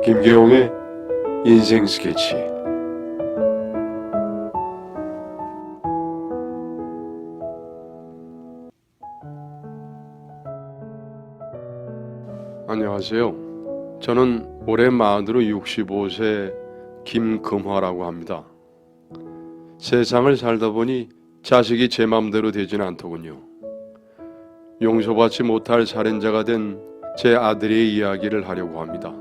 김계용의 인생 스케치. 안녕하세요. 저는 올해 만으로 65세 김금화라고 합니다. 세상을 살다 보니 자식이 제 맘대로 되진 않더군요. 용서받지 못할 살인자가 된 제 아들의 이야기를 하려고 합니다.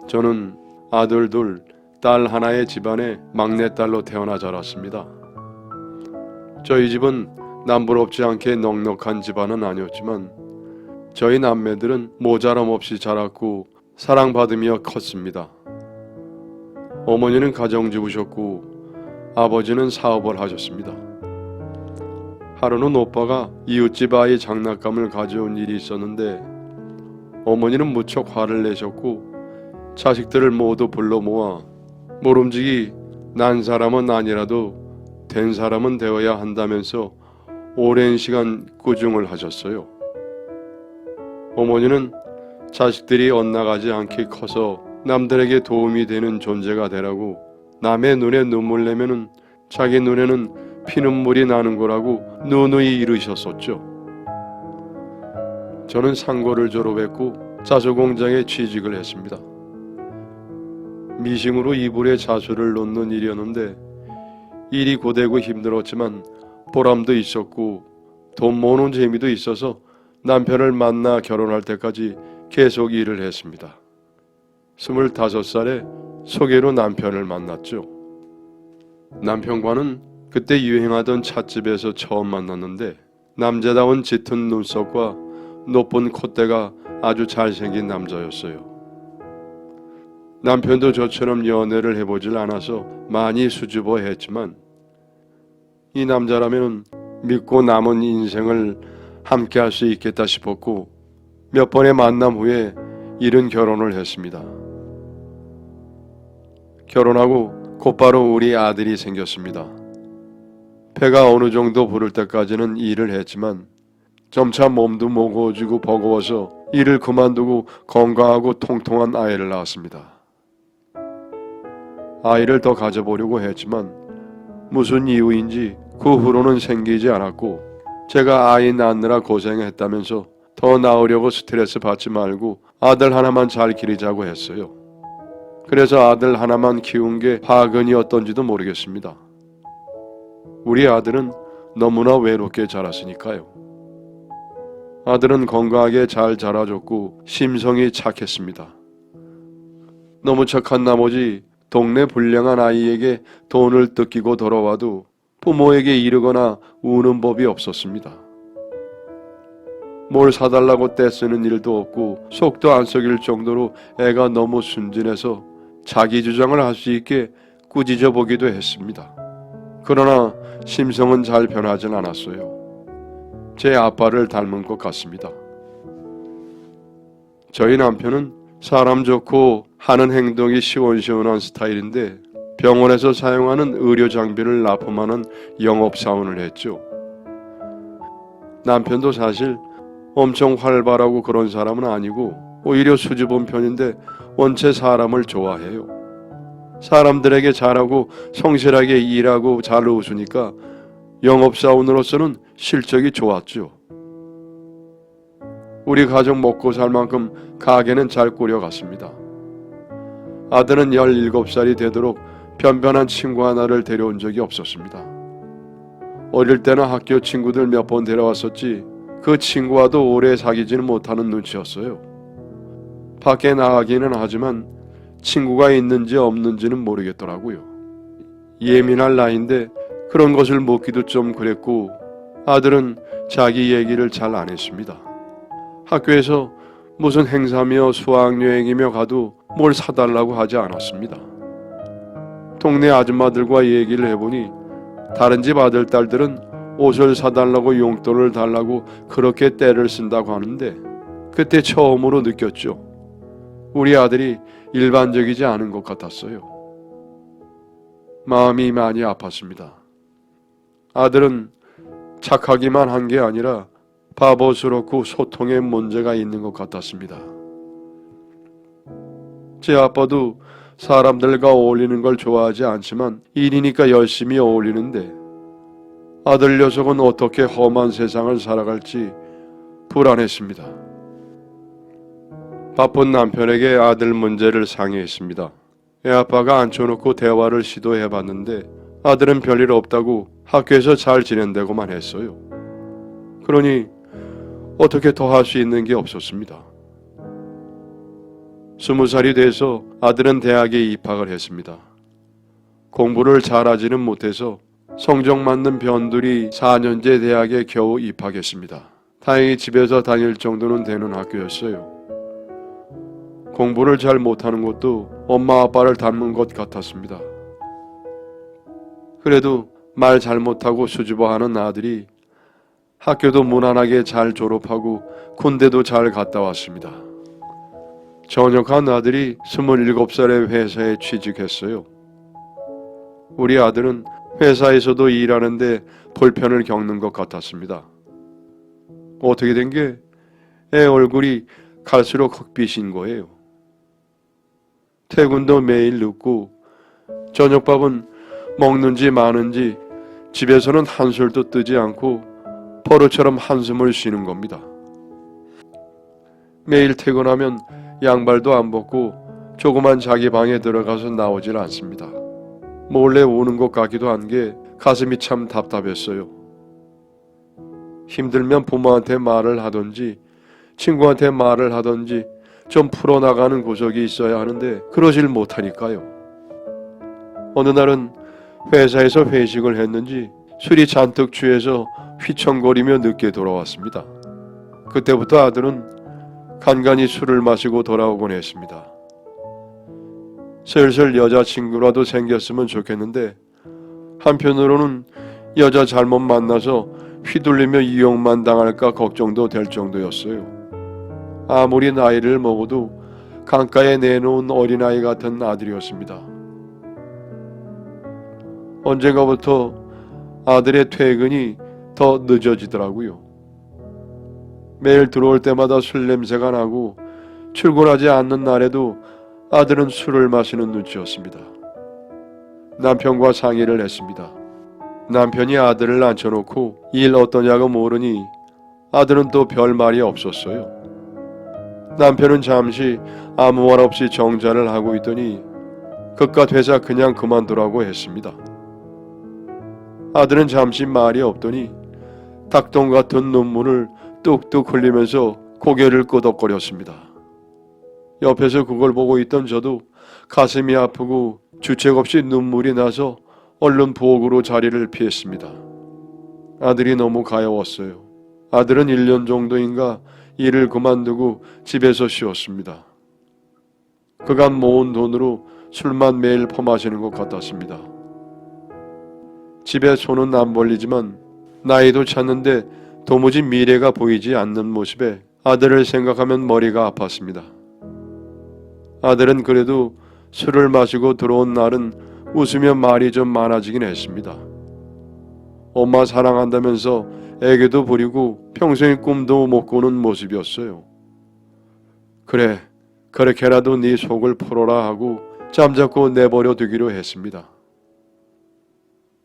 저는 아들 둘, 딸 하나의 집안의 막내딸로 태어나 자랐습니다. 저희 집은 남부럽지 않게 넉넉한 집안은 아니었지만 저희 남매들은 모자람 없이 자랐고 사랑받으며 컸습니다. 어머니는 가정주부셨고 아버지는 사업을 하셨습니다. 하루는 오빠가 이웃집 아이 장난감을 가져온 일이 있었는데 어머니는 무척 화를 내셨고 자식들을 모두 불러 모아 모름지기 난 사람은 아니라도 된 사람은 되어야 한다면서 오랜 시간 꾸중을 하셨어요. 어머니는 자식들이 엇나가지 않게 커서 남들에게 도움이 되는 존재가 되라고 남의 눈에 눈물 내면은 자기 눈에는 피눈물이 나는 거라고 누누이 이르셨었죠. 저는 상고를 졸업했고 자수공장에 취직을 했습니다. 미싱으로 이불에 자수를 놓는 일이었는데 일이 고되고 힘들었지만 보람도 있었고 돈 모으는 재미도 있어서 남편을 만나 결혼할 때까지 계속 일을 했습니다. 25살에 소개로 남편을 만났죠. 남편과는 그때 유행하던 찻집에서 처음 만났는데 남자다운 짙은 눈썹과 높은 콧대가 아주 잘생긴 남자였어요. 남편도 저처럼 연애를 해보질 않아서 많이 수줍어했지만 이 남자라면 믿고 남은 인생을 함께 할 수 있겠다 싶었고 몇 번의 만남 후에 이른 결혼을 했습니다. 결혼하고 곧바로 우리 아들이 생겼습니다. 배가 어느 정도 부를 때까지는 일을 했지만 점차 몸도 무거워지고 버거워서 일을 그만두고 건강하고 통통한 아이를 낳았습니다. 아이를 더 가져보려고 했지만 무슨 이유인지 그 후로는 생기지 않았고 제가 아이 낳느라 고생했다면서 더 낳으려고 스트레스 받지 말고 아들 하나만 잘 기르자고 했어요. 그래서 아들 하나만 키운 게 화근이었던지도 모르겠습니다. 우리 아들은 너무나 외롭게 자랐으니까요. 아들은 건강하게 잘 자라줬고 심성이 착했습니다. 너무 착한 나머지 동네 불량한 아이에게 돈을 뜯기고 돌아와도 부모에게 이르거나 우는 법이 없었습니다. 뭘 사달라고 떼쓰는 일도 없고 속도 안 썩일 정도로 애가 너무 순진해서 자기 주장을 할 수 있게 꾸짖어 보기도 했습니다. 그러나 심성은 잘 변하진 않았어요. 제 아빠를 닮은 것 같습니다. 저희 남편은 사람 좋고 하는 행동이 시원시원한 스타일인데 병원에서 사용하는 의료 장비를 납품하는 영업사원을 했죠. 남편도 사실 엄청 활발하고 그런 사람은 아니고 오히려 수줍은 편인데 원체 사람을 좋아해요. 사람들에게 잘하고 성실하게 일하고 잘 웃으니까 영업사원으로서는 실적이 좋았죠. 우리 가족 먹고 살 만큼 가게는 잘 꾸려갔습니다. 아들은 17살이 되도록 변변한 친구 하나를 데려온 적이 없었습니다. 어릴 때는 학교 친구들 몇 번 데려왔었지 그 친구와도 오래 사귀지는 못하는 눈치였어요. 밖에 나가기는 하지만 친구가 있는지 없는지는 모르겠더라고요. 예민할 나이인데 그런 것을 묻기도 좀 그랬고 아들은 자기 얘기를 잘 안 했습니다. 학교에서 무슨 행사며 수학여행이며 가도 뭘 사달라고 하지 않았습니다. 동네 아줌마들과 얘기를 해보니 다른 집 아들 딸들은 옷을 사달라고 용돈을 달라고 그렇게 떼를 쓴다고 하는데 그때 처음으로 느꼈죠. 우리 아들이 일반적이지 않은 것 같았어요. 마음이 많이 아팠습니다. 아들은 착하기만 한 게 아니라 바보스럽고 소통에 문제가 있는 것 같았습니다. 제 아빠도 사람들과 어울리는 걸 좋아하지 않지만 일이니까 열심히 어울리는데 아들 녀석은 어떻게 험한 세상을 살아갈지 불안했습니다. 바쁜 남편에게 아들 문제를 상의했습니다. 애아빠가 앉혀놓고 대화를 시도해봤는데 아들은 별일 없다고 학교에서 잘 지낸다고만 했어요. 그러니 어떻게 더 할 수 있는 게 없었습니다. 20살이 돼서 아들은 대학에 입학을 했습니다. 공부를 잘하지는 못해서 성적 맞는 변두리 4년제 대학에 겨우 입학했습니다. 다행히 집에서 다닐 정도는 되는 학교였어요. 공부를 잘 못하는 것도 엄마 아빠를 닮은 것 같았습니다. 그래도 말 잘못하고 수줍어하는 아들이 학교도 무난하게 잘 졸업하고 군대도 잘 갔다 왔습니다. 전역한 아들이 27살에 회사에 취직했어요. 우리 아들은 회사에서도 일하는데 불편을 겪는 것 같았습니다. 어떻게 된 게 애 얼굴이 갈수록 흑빛인 거예요. 퇴근도 매일 늦고 저녁밥은 먹는지 마는지 집에서는 한술도 뜨지 않고 버릇처럼 한숨을 쉬는 겁니다. 매일 퇴근하면 양발도 안 벗고 조그만 자기 방에 들어가서 나오질 않습니다. 몰래 우는 것 같기도 한 게 가슴이 참 답답했어요. 힘들면 부모한테 말을 하든지 친구한테 말을 하든지 좀 풀어나가는 구석이 있어야 하는데 그러질 못하니까요. 어느 날은 회사에서 회식을 했는지 술이 잔뜩 취해서 휘청거리며 늦게 돌아왔습니다. 그때부터 아들은 간간히 술을 마시고 돌아오곤 했습니다. 슬슬 여자친구라도 생겼으면 좋겠는데 한편으로는 여자 잘못 만나서 휘둘리며 이용만 당할까 걱정도 될 정도였어요. 아무리 나이를 먹어도 강가에 내놓은 어린아이 같은 아들이었습니다. 언젠가부터 아들의 퇴근이 더 늦어지더라고요. 매일 들어올 때마다 술 냄새가 나고 출근하지 않는 날에도 아들은 술을 마시는 눈치였습니다. 남편과 상의를 했습니다. 남편이 아들을 앉혀놓고 일 어떠냐고 물으니 아들은 또 별 말이 없었어요. 남편은 잠시 아무 말 없이 정자를 하고 있더니 그깟 회사 그냥 그만두라고 했습니다. 아들은 잠시 말이 없더니 닭똥 같은 눈물을 뚝뚝 흘리면서 고개를 끄덕거렸습니다. 옆에서 그걸 보고 있던 저도 가슴이 아프고 주책 없이 눈물이 나서 얼른 부엌으로 자리를 피했습니다. 아들이 너무 가여웠어요. 아들은 1년 정도인가 일을 그만두고 집에서 쉬었습니다. 그간 모은 돈으로 술만 매일 퍼마시는 것 같았습니다. 집에 손은 안 벌리지만 나이도 찼는데 도무지 미래가 보이지 않는 모습에 아들을 생각하면 머리가 아팠습니다. 아들은 그래도 술을 마시고 들어온 날은 웃으며 말이 좀 많아지긴 했습니다. 엄마 사랑한다면서 애교도 부리고 평소에 꿈도 못 꾸는 모습이었어요. 그래, 그렇게라도 네 속을 풀어라 하고 잠자코 내버려 두기로 했습니다.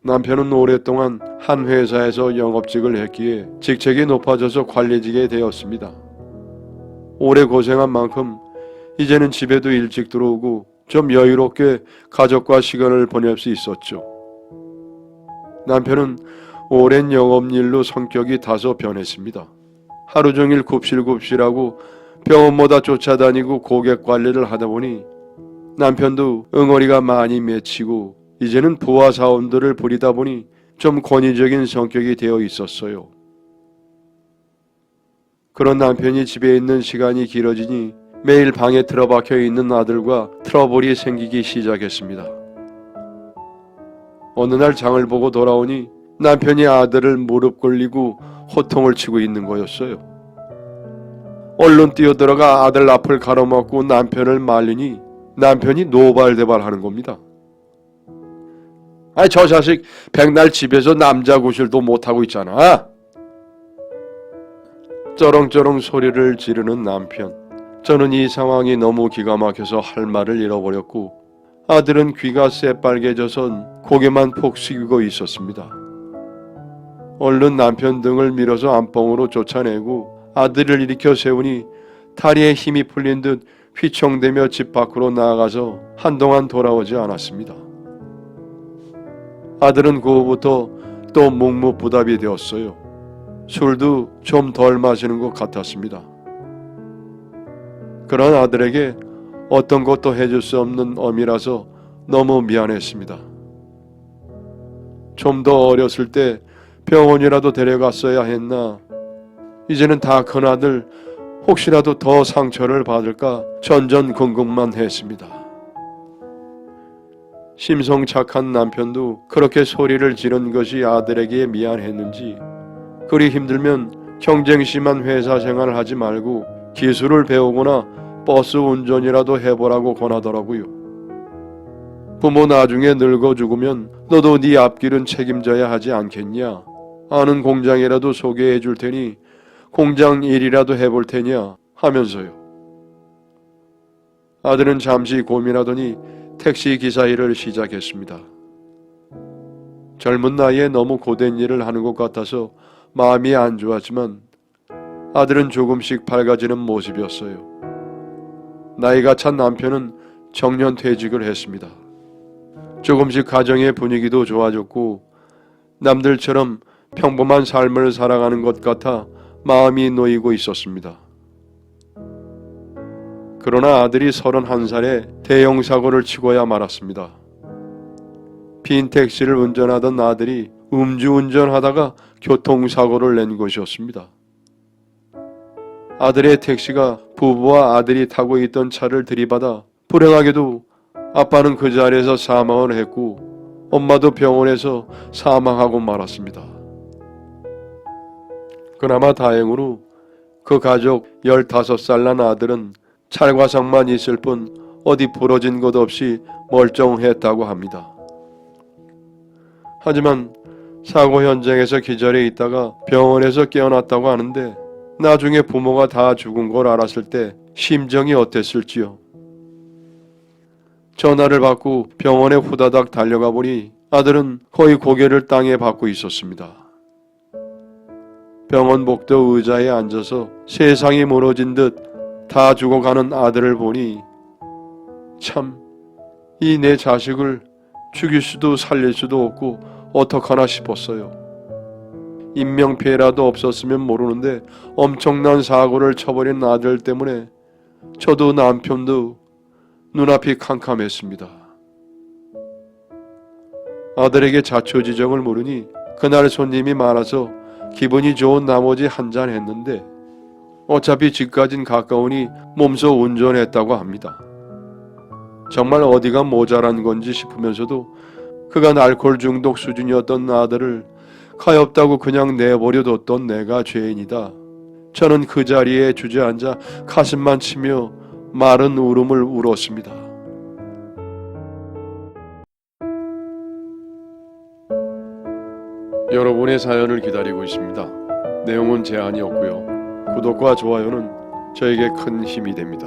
남편은 오랫동안 한 회사에서 영업직을 했기에 직책이 높아져서 관리직에 되었습니다. 오래 고생한 만큼 이제는 집에도 일찍 들어오고 좀 여유롭게 가족과 시간을 보낼 수 있었죠. 남편은 오랜 영업일로 성격이 다소 변했습니다. 하루 종일 굽실굽실하고 병원마다 쫓아다니고 고객 관리를 하다 보니 남편도 응어리가 많이 맺히고 이제는 부하 사원들을 부리다 보니 좀 권위적인 성격이 되어 있었어요. 그런 남편이 집에 있는 시간이 길어지니 매일 방에 틀어박혀 있는 아들과 트러블이 생기기 시작했습니다. 어느 날 장을 보고 돌아오니 남편이 아들을 무릎 꿇리고 호통을 치고 있는 거였어요. 얼른 뛰어들어가 아들 앞을 가로막고 남편을 말리니 남편이 노발대발하는 겁니다. 아이, 저 자식 백날 집에서 남자 구실도 못하고 있잖아. 쩌렁쩌렁 소리를 지르는 남편. 저는 이 상황이 너무 기가 막혀서 할 말을 잃어버렸고 아들은 귀가 새빨개져선 고개만 폭 숙이고 있었습니다. 얼른 남편 등을 밀어서 안방으로 쫓아내고 아들을 일으켜 세우니 다리에 힘이 풀린 듯 휘청대며 집 밖으로 나아가서 한동안 돌아오지 않았습니다. 아들은 그 후부터 또 묵묵부답이 되었어요. 술도 좀 덜 마시는 것 같았습니다. 그런 아들에게 어떤 것도 해줄 수 없는 어미라서 너무 미안했습니다. 좀 더 어렸을 때 병원이라도 데려갔어야 했나. 이제는 다 큰 아들 혹시라도 더 상처를 받을까 전전긍긍만 했습니다. 심성 착한 남편도 그렇게 소리를 지른 것이 아들에게 미안했는지 그리 힘들면 경쟁 심한 회사 생활을 하지 말고 기술을 배우거나 버스 운전이라도 해보라고 권하더라고요. 부모 나중에 늙어 죽으면 너도 네 앞길은 책임져야 하지 않겠냐. 아는 공장이라도 소개해 줄 테니 공장 일이라도 해볼 테냐 하면서요. 아들은 잠시 고민하더니 택시 기사 일을 시작했습니다. 젊은 나이에 너무 고된 일을 하는 것 같아서 마음이 안 좋았지만 아들은 조금씩 밝아지는 모습이었어요. 나이가 찬 남편은 정년 퇴직을 했습니다. 조금씩 가정의 분위기도 좋아졌고 남들처럼 평범한 삶을 살아가는 것 같아 마음이 놓이고 있었습니다. 그러나 아들이 31살에 대형 사고를 치고야 말았습니다. 빈 택시를 운전하던 아들이 음주운전하다가 교통사고를 낸 것이었습니다. 아들의 택시가 부부와 아들이 타고 있던 차를 들이받아 불행하게도 아빠는 그 자리에서 사망을 했고 엄마도 병원에서 사망하고 말았습니다. 그나마 다행으로 그 가족 15살 난 아들은 찰과상만 있을 뿐 어디 부러진 것 없이 멀쩡했다고 합니다. 하지만 사고 현장에서 기절해 있다가 병원에서 깨어났다고 하는데 나중에 부모가 다 죽은 걸 알았을 때 심정이 어땠을지요. 전화를 받고 병원에 후다닥 달려가 보니 아들은 거의 고개를 땅에 박고 있었습니다. 병원 복도 의자에 앉아서 세상이 무너진 듯 다 죽어가는 아들을 보니 참, 이 내 자식을 죽일 수도 살릴 수도 없고 어떡하나 싶었어요. 인명피해라도 없었으면 모르는데 엄청난 사고를 쳐버린 아들 때문에 저도 남편도 눈앞이 캄캄했습니다. 아들에게 자초지종을 물으니 그날 손님이 많아서 기분이 좋은 나머지 한잔 했는데 어차피 집까진 가까우니 몸소 운전했다고 합니다. 정말 어디가 모자란 건지 싶으면서도 그간 알코올 중독 수준이었던 아들을 가엾다고 그냥 내버려뒀던 내가 죄인이다. 저는 그 자리에 주저앉아 가슴만 치며 마른 울음을 울었습니다. 여러분의 사연을 기다리고 있습니다. 내용은 제한이 없고요. 구독과 좋아요는 저에게 큰 힘이 됩니다.